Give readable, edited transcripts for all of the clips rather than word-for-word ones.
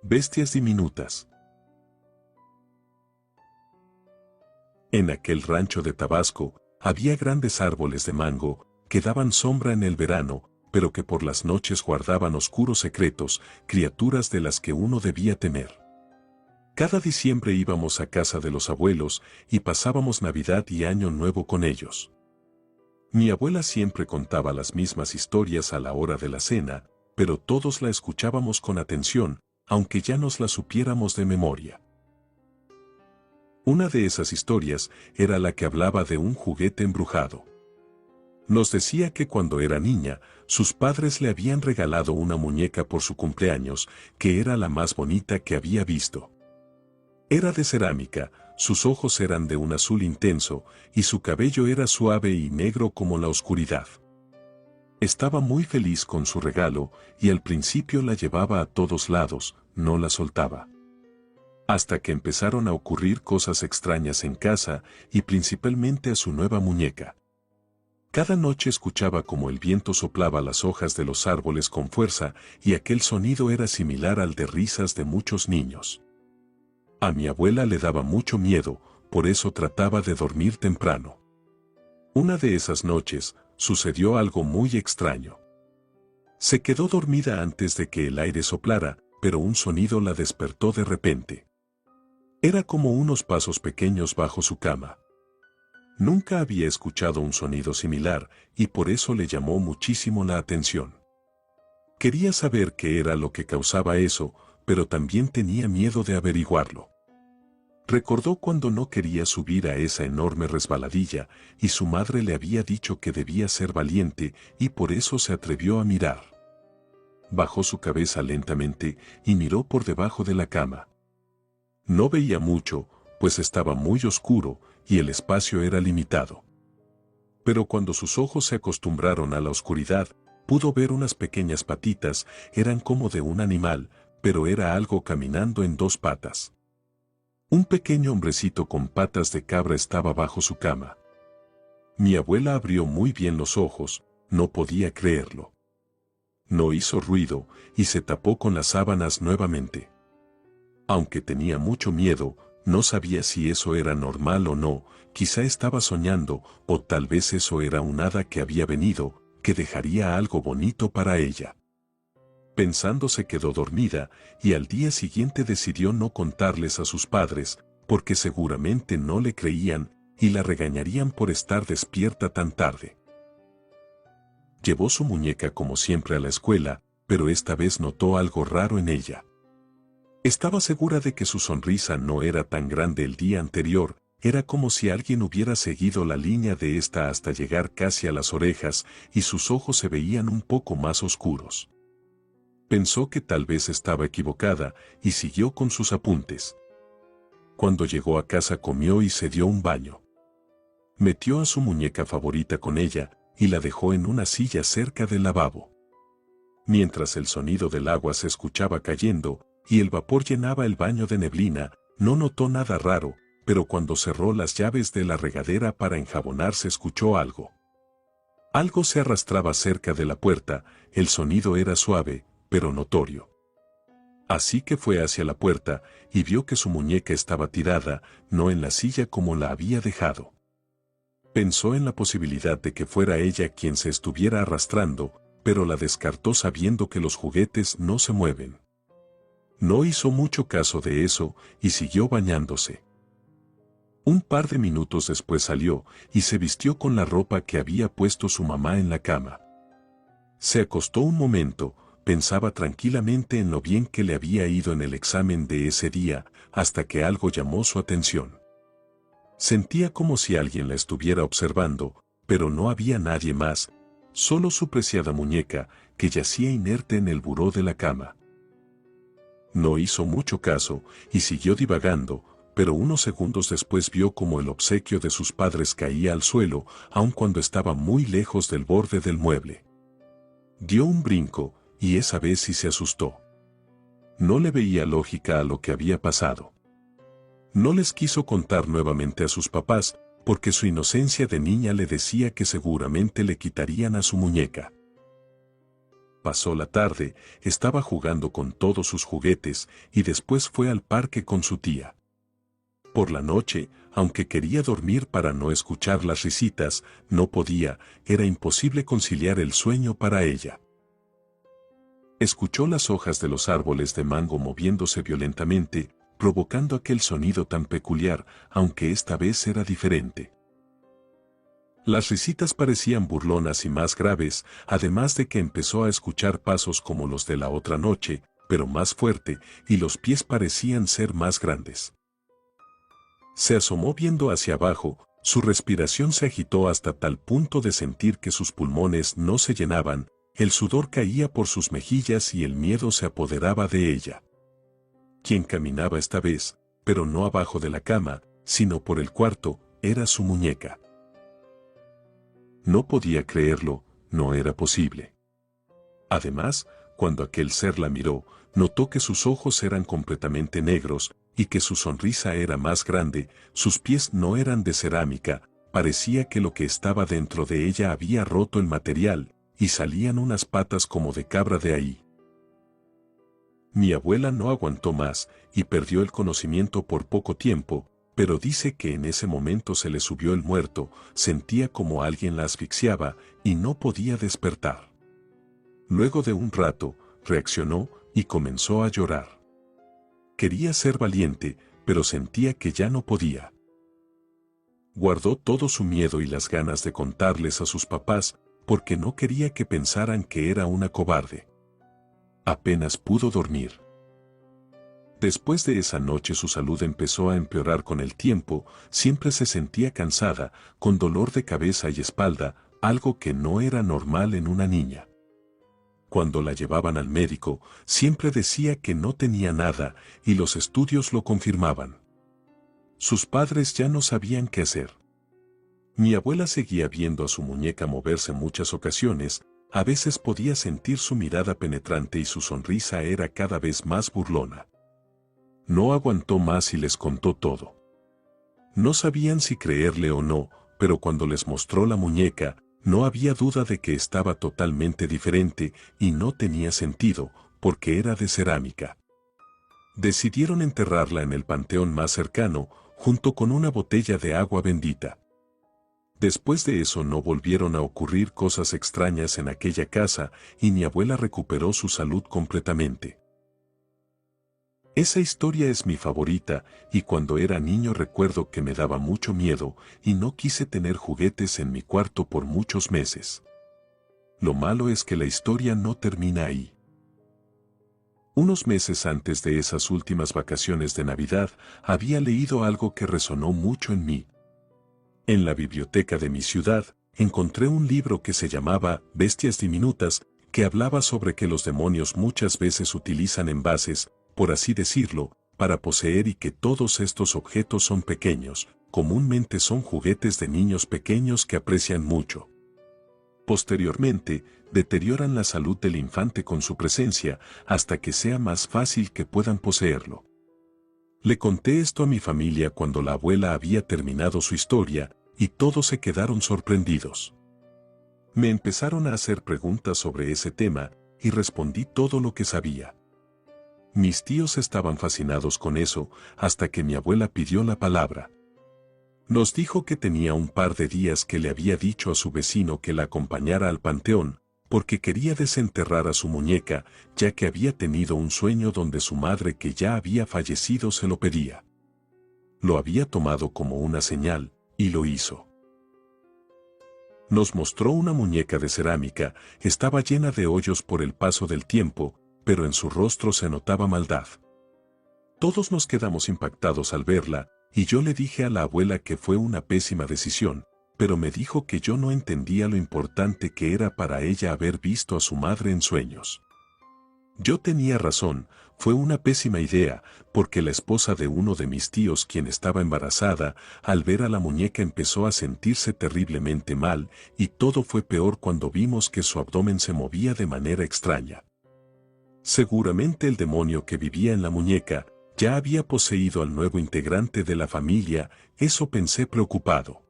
Bestias diminutas. En aquel rancho de Tabasco, había grandes árboles de mango, que daban sombra en el verano, pero que por las noches guardaban oscuros secretos, criaturas de las que uno debía temer. Cada diciembre íbamos a casa de los abuelos, y pasábamos Navidad y Año Nuevo con ellos. Mi abuela siempre contaba las mismas historias a la hora de la cena, pero todos la escuchábamos con atención, aunque ya nos la supiéramos de memoria. Una de esas historias era la que hablaba de un juguete embrujado. Nos decía que cuando era niña, sus padres le habían regalado una muñeca por su cumpleaños, que era la más bonita que había visto. Era de cerámica, sus ojos eran de un azul intenso, y su cabello era suave y negro como la oscuridad. Estaba muy feliz con su regalo, y al principio la llevaba a todos lados, no la soltaba. Hasta que empezaron a ocurrir cosas extrañas en casa, y principalmente a su nueva muñeca. Cada noche escuchaba como el viento soplaba las hojas de los árboles con fuerza, y aquel sonido era similar al de risas de muchos niños. A mi abuela le daba mucho miedo, por eso trataba de dormir temprano. Una de esas noches, sucedió algo muy extraño. Se quedó dormida antes de que el aire soplara, pero un sonido la despertó de repente. Era como unos pasos pequeños bajo su cama. Nunca había escuchado un sonido similar, y por eso le llamó muchísimo la atención. Quería saber qué era lo que causaba eso, pero también tenía miedo de averiguarlo. Recordó cuando no quería subir a esa enorme resbaladilla, y su madre le había dicho que debía ser valiente, y por eso se atrevió a mirar. Bajó su cabeza lentamente, y miró por debajo de la cama. No veía mucho, pues estaba muy oscuro, y el espacio era limitado. Pero cuando sus ojos se acostumbraron a la oscuridad, pudo ver unas pequeñas patitas, eran como de un animal, pero era algo caminando en dos patas. Un pequeño hombrecito con patas de cabra estaba bajo su cama. Mi abuela abrió muy bien los ojos, no podía creerlo. No hizo ruido, y se tapó con las sábanas nuevamente. Aunque tenía mucho miedo, no sabía si eso era normal o no, quizá estaba soñando, o tal vez eso era un hada que había venido, que dejaría algo bonito para ella. Pensando se quedó dormida, y al día siguiente decidió no contarles a sus padres, porque seguramente no le creían, y la regañarían por estar despierta tan tarde. Llevó su muñeca como siempre a la escuela, pero esta vez notó algo raro en ella. Estaba segura de que su sonrisa no era tan grande el día anterior, era como si alguien hubiera seguido la línea de esta hasta llegar casi a las orejas, y sus ojos se veían un poco más oscuros. Pensó que tal vez estaba equivocada, y siguió con sus apuntes. Cuando llegó a casa comió y se dio un baño. Metió a su muñeca favorita con ella, y la dejó en una silla cerca del lavabo. Mientras el sonido del agua se escuchaba cayendo, y el vapor llenaba el baño de neblina, no notó nada raro, pero cuando cerró las llaves de la regadera para enjabonarse escuchó algo. Algo se arrastraba cerca de la puerta, el sonido era suave, pero notorio. Así que fue hacia la puerta, y vio que su muñeca estaba tirada, no en la silla como la había dejado. Pensó en la posibilidad de que fuera ella quien se estuviera arrastrando, pero la descartó sabiendo que los juguetes no se mueven. No hizo mucho caso de eso, y siguió bañándose. Un par de minutos después salió, y se vistió con la ropa que había puesto su mamá en la cama. Se acostó un momento, pensaba tranquilamente en lo bien que le había ido en el examen de ese día, hasta que algo llamó su atención. Sentía como si alguien la estuviera observando, pero no había nadie más, solo su preciada muñeca, que yacía inerte en el buró de la cama. No hizo mucho caso, y siguió divagando, pero unos segundos después vio como el obsequio de sus padres caía al suelo, aun cuando estaba muy lejos del borde del mueble. Dio un brinco, y esa vez sí se asustó. No le veía lógica a lo que había pasado. No les quiso contar nuevamente a sus papás, porque su inocencia de niña le decía que seguramente le quitarían a su muñeca. pasó la tarde, estaba jugando con todos sus juguetes y después fue al parque con su tía. Por la noche, aunque quería dormir para no escuchar las risitas, no podía, era imposible conciliar el sueño para ella. Escuchó las hojas de los árboles de mango moviéndose violentamente, provocando aquel sonido tan peculiar, aunque esta vez era diferente. Las risitas parecían burlonas y más graves, además de que empezó a escuchar pasos como los de la otra noche, pero más fuerte, y los pies parecían ser más grandes. Se asomó viendo hacia abajo, su respiración se agitó hasta tal punto de sentir que sus pulmones no se llenaban, el sudor caía por sus mejillas y el miedo se apoderaba de ella. Quien caminaba esta vez, pero no abajo de la cama, sino por el cuarto, era su muñeca. No podía creerlo, no era posible. Además, cuando aquel ser la miró, notó que sus ojos eran completamente negros y que su sonrisa era más grande, sus pies no eran de cerámica, parecía que lo que estaba dentro de ella había roto el material, y salían unas patas como de cabra de ahí. Mi abuela no aguantó más y perdió el conocimiento por poco tiempo, pero dice que en ese momento se le subió el muerto, sentía como alguien la asfixiaba y no podía despertar. Luego de un rato, reaccionó y comenzó a llorar. Quería ser valiente, pero sentía que ya no podía. Guardó todo su miedo y las ganas de contarles a sus papás, porque no quería que pensaran que era una cobarde. Apenas pudo dormir. Después de esa noche su salud empezó a empeorar con el tiempo, siempre se sentía cansada, con dolor de cabeza y espalda, algo que no era normal en una niña. Cuando la llevaban al médico, siempre decía que no tenía nada, y los estudios lo confirmaban. Sus padres ya no sabían qué hacer. Mi abuela seguía viendo a su muñeca moverse muchas ocasiones, a veces podía sentir su mirada penetrante y su sonrisa era cada vez más burlona. No aguantó más y les contó todo. No sabían si creerle o no, pero cuando les mostró la muñeca, no había duda de que estaba totalmente diferente y no tenía sentido, porque era de cerámica. Decidieron enterrarla en el panteón más cercano, junto con una botella de agua bendita. Después de eso no volvieron a ocurrir cosas extrañas en aquella casa y mi abuela recuperó su salud completamente. Esa historia es mi favorita y cuando era niño recuerdo que me daba mucho miedo y no quise tener juguetes en mi cuarto por muchos meses. Lo malo es que la historia no termina ahí. Unos meses antes de esas últimas vacaciones de Navidad había leído algo que resonó mucho en mí. En la biblioteca de mi ciudad encontré un libro que se llamaba Bestias diminutas, que hablaba sobre que los demonios muchas veces utilizan envases, por así decirlo, para poseer y que todos estos objetos son pequeños, comúnmente son juguetes de niños pequeños que aprecian mucho. Posteriormente, deterioran la salud del infante con su presencia hasta que sea más fácil que puedan poseerlo. Le conté esto a mi familia cuando la abuela había terminado su historia y todos se quedaron sorprendidos. Me empezaron a hacer preguntas sobre ese tema y respondí todo lo que sabía. Mis tíos estaban fascinados con eso hasta que mi abuela pidió la palabra. Nos dijo que tenía un par de días que le había dicho a su vecino que la acompañara al panteón, porque quería desenterrar a su muñeca, ya que había tenido un sueño donde su madre que ya había fallecido se lo pedía. Lo había tomado como una señal, y lo hizo. Nos mostró una muñeca de cerámica, estaba llena de hoyos por el paso del tiempo, pero en su rostro se notaba maldad. Todos nos quedamos impactados al verla, y yo le dije a la abuela que fue una pésima decisión, pero me dijo que yo no entendía lo importante que era para ella haber visto a su madre en sueños. Yo tenía razón, fue una pésima idea, porque la esposa de uno de mis tíos, quien estaba embarazada, al ver a la muñeca empezó a sentirse terriblemente mal, y todo fue peor cuando vimos que su abdomen se movía de manera extraña. Seguramente el demonio que vivía en la muñeca ya había poseído al nuevo integrante de la familia, eso pensé preocupado.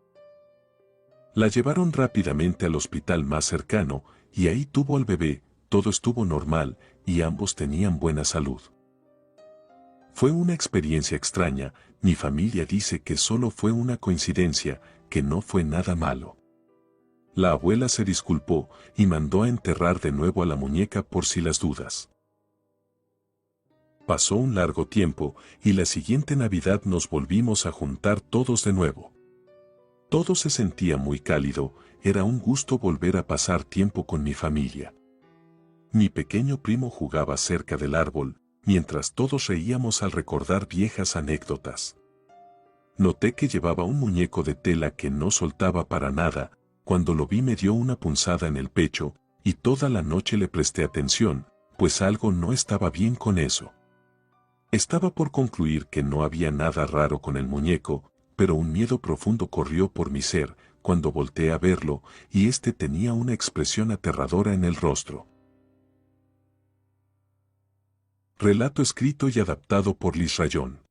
La llevaron rápidamente al hospital más cercano y ahí tuvo al bebé, todo estuvo normal y ambos tenían buena salud. Fue una experiencia extraña, mi familia dice que solo fue una coincidencia, que no fue nada malo. La abuela se disculpó y mandó a enterrar de nuevo a la muñeca por si las dudas. Pasó un largo tiempo y la siguiente Navidad nos volvimos a juntar todos de nuevo. Todo se sentía muy cálido, era un gusto volver a pasar tiempo con mi familia. Mi pequeño primo jugaba cerca del árbol, mientras todos reíamos al recordar viejas anécdotas. Noté que llevaba un muñeco de tela que no soltaba para nada, cuando lo vi me dio una punzada en el pecho, y toda la noche le presté atención, pues algo no estaba bien con eso. Estaba por concluir que no había nada raro con el muñeco, pero un miedo profundo corrió por mi ser, cuando volteé a verlo, y este tenía una expresión aterradora en el rostro. Relato escrito y adaptado por Liz Rayón.